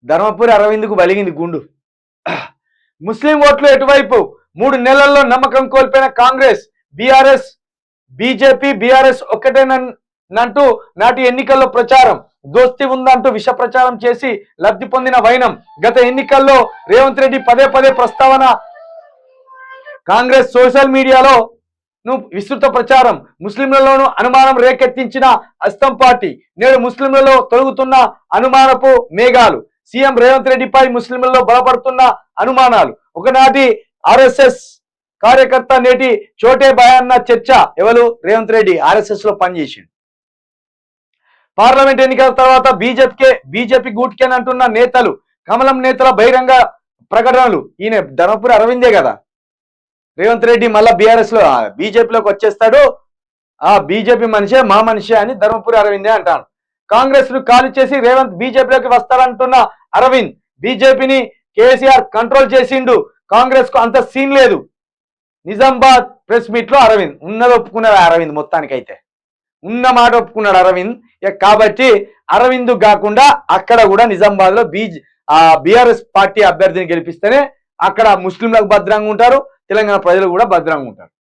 ధర్మపురి అరవింద్కు బలిగింది గుండు. ముస్లిం ఓట్లు ఎటువైపు? 3 నెలల్లో నమ్మకం కోల్పోయిన కాంగ్రెస్, బీజేపీ బీఆర్ఎస్ ఒక్కటేనంటూ నాటి ఎన్నికల్లో ప్రచారం. దోస్తి ఉందంటూ విష ప్రచారం చేసి లబ్ధి పొందిన వైనం. గత ఎన్నికల్లో రేవంత్ రెడ్డి పదే ప్రస్తావన. కాంగ్రెస్ సోషల్ మీడియాలో విస్తృత ప్రచారం. ముస్లింలలోనూ అనుమానం రేకెత్తించిన అస్తం పార్టీ నేడు ముస్లింలలో తొలగుతున్న అనుమానపు మేఘాలు. సీఎం రేవంత్ రెడ్డిపై ముస్లింలలో బలపడుతున్న అనుమానాలు. ఒకనాటి ఆర్ఎస్ఎస్ కార్యకర్త నేటి చోటే భయాన్న చర్చ. ఎవరు? రేవంత్ రెడ్డి ఆర్ఎస్ఎస్ లో పనిచేసిండు. పార్లమెంట్ ఎన్నికల తర్వాత బీజేపీ గూట్కేన్ అంటున్న నేతలు, కమలం నేతల బహిరంగ ప్రకటనలు. ఈయన ధర్మపురి అరవిందే కదా. రేవంత్ రెడ్డి మళ్ళా బీఆర్ఎస్ లో బీజేపీలోకి వచ్చేస్తాడు. ఆ బీజేపీ మనిషే మా మనిషే అని ధర్మపురి అరవిందే అంటాను. కాంగ్రెస్ ను ఖాళీ చేసి రేవంత్ బీజేపీలోకి వస్తారంటున్న అరవింద్, బీజేపీని కేసీఆర్ కంట్రోల్ చేసిండు, కాంగ్రెస్ కు అంత సీన్ లేదు. నిజామాబాద్ ప్రెస్ మీట్ లో అరవింద్ ఉన్నది ఒప్పుకున్నాడు. అరవింద్ మొత్తానికైతే ఉన్న మాట ఒప్పుకున్నాడు అరవింద్. కాబట్టి అరవింద్ కాకుండా అక్కడ కూడా నిజామాబాద్ లో బీఆర్ఎస్ పార్టీ అభ్యర్థిని గెలిపిస్తేనే అక్కడ ముస్లింలకు భద్రంగా ఉంటారు, తెలంగాణ ప్రజలు కూడా భద్రంగా ఉంటారు.